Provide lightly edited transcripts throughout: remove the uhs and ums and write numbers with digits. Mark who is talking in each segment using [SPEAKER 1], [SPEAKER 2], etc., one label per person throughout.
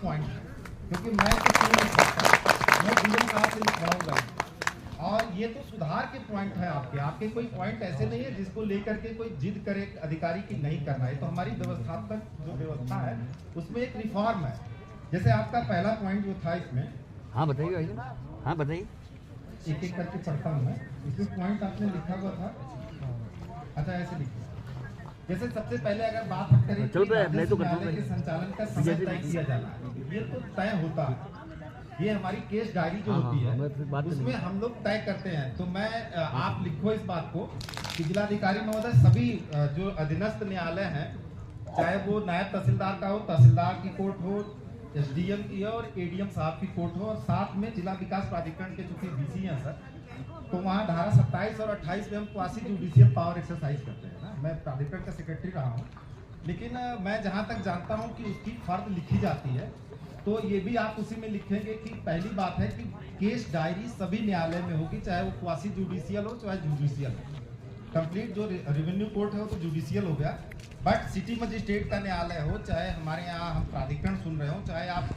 [SPEAKER 1] Point है, क्योंकि मैं तो क्यों नहीं सकता, मैं डीएम साहब से लिखवाऊंगा। और ये तो सुधार के पॉइंट है आपके कोई पॉइंट ऐसे नहीं है जिसको लेकर के कोई जिद करे अधिकारी की नहीं करना है। तो हमारी व्यवस्थात्मक जो व्यवस्था है उसमें एक रिफॉर्म है। जैसे आपका पहला पॉइंट जो था इसमें,
[SPEAKER 2] हाँ बताइए, हाँ बताइए,
[SPEAKER 1] एक एक करके पढ़ता हूँ मैं। इसमें पॉइंट आपने लिखा हुआ था, अच्छा ऐसे लिखिए। जैसे सबसे पहले अगर बात हम करें
[SPEAKER 2] चल रहा है, मैं तो करता हूँ।
[SPEAKER 1] के संचालन का समय तय किया जाना है, ये तो तय होता है। ये हमारी केस डायरी जो होती है उसमें हम लोग तय करते हैं। तो मैं आप लिखो इस बात को कि जिलाधिकारी महोदय सभी जो अधीनस्थ न्यायालय हैं, चाहे वो नायब तहसीलदार का हो, तहसीलदार की कोर्ट हो, एसडीएम की और एडीएम साहब की कोर्ट हो, और साथ में जिला विकास प्राधिकरण के जो डीसी हैं सर, तो वहाँ धारा 27 और 28 में हम क्वासी जुडिशियल पावर एक्सरसाइज करते हैं ना। मैं प्राधिकरण का सेक्रेटरी रहा हूँ, लेकिन मैं जहाँ तक जानता हूँ कि उसकी फर्द लिखी जाती है, तो ये भी आप उसी में लिखेंगे कि पहली बात है कि केस डायरी सभी न्यायालय में होगी, चाहे वो क्वासी जुडिशियल हो चाहे जुडिशियल हो। कंप्लीट जो रेवेन्यू कोर्ट है वो तो जुडिशियल हो गया, बट सिटी मजिस्ट्रेट का न्यायालय हो, चाहे हमारे यहाँ हम प्राधिकरण सुन रहे हो, चाहे आप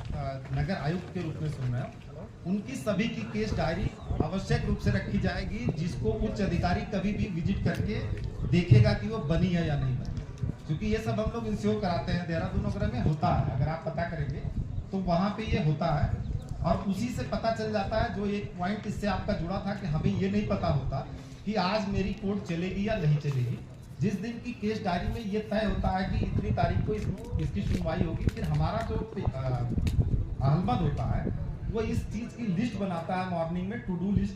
[SPEAKER 1] नगर आयुक्त के रूप में सुन रहे हो, उनकी सभी की केस डायरी आवश्यक रूप से रखी जाएगी, जिसको उच्च अधिकारी कभी भी विजिट करके देखेगा कि वो बनी है या नहीं बनी। क्योंकि ये सब हम लोग इंश्योर कराते हैं, देहरादून वगैरह में होता है, अगर आप पता करेंगे तो वहाँ पे ये होता है। और उसी से पता चल जाता है, जो एक पॉइंट इससे आपका जुड़ा था कि हमें ये नहीं पता होता कि आज मेरी कोर्ट चलेगी या नहीं चलेगी। जिस दिन की केस डायरी में ये तय होता है कि इतनी तारीख को इसकी सुनवाई होगी, फिर हमारा जो अहमद होता है वो इस चीज की लिस्ट बनाता है, मॉर्निंग में टू डू लिस्ट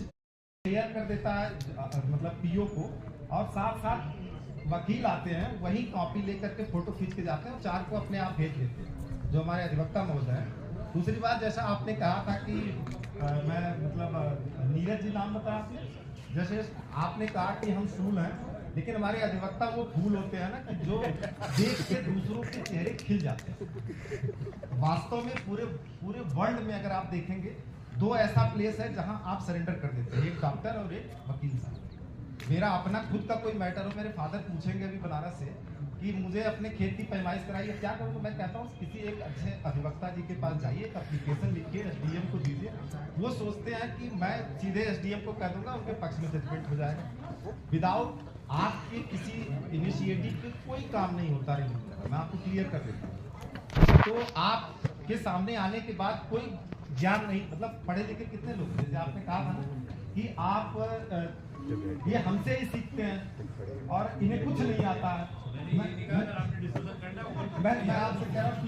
[SPEAKER 1] तैयार कर देता है, मतलब पीओ को, और साथ साथ वकील आते हैं, वही कॉपी लेकर के फोटो खींच के जाते हैं और 4 को अपने आप भेज देते हैं, जो हमारे अधिवक्ता महोदय हैं। दूसरी बात, जैसा आपने कहा था कि मैं मतलब नीरज जी नाम बताया आपने, जैसे आपने कहा कि हम फूल हैं, लेकिन हमारे अधिवक्ता वो फूल होते हैं ना कि जो देख के दूसरों के चेहरे खिल जाते हैं। वास्तव में पूरे वर्ल्ड में अगर आप देखेंगे, 2 ऐसा प्लेस है जहां आप सरेंडर कर देते हैं, एक डॉक्टर और एक वकील साहब। मेरा अपना खुद का कोई मैटर हो, मेरे फादर पूछेंगे अभी बनारस से कि मुझे अपने खेत की पैमाइश कराइए, क्या करूँ, तो मैं कहता हूँ किसी एक अच्छे अधिवक्ता जी के पास जाइए, एक एप्लीकेशन लिखिए, एसडीएम को दीजिए। वो सोचते हैं कि मैं सीधे एसडीएम को कह दूंगा, उनके पक्ष में जजमेंट हो जाएगा। विदाउट आपके किसी इनिशिएटिव के कोई काम नहीं होता रही, मैं आपको क्लियर कर देता हूँ। तो आपके सामने आने के बाद कोई ज्ञान नहीं, मतलब पढ़े लिखे कितने लोग, जैसे आपने कहा था ना कि आप ये हमसे ही सीखते हैं और इन्हें कुछ नहीं आता है। मैं आपसे कह रहा हूँ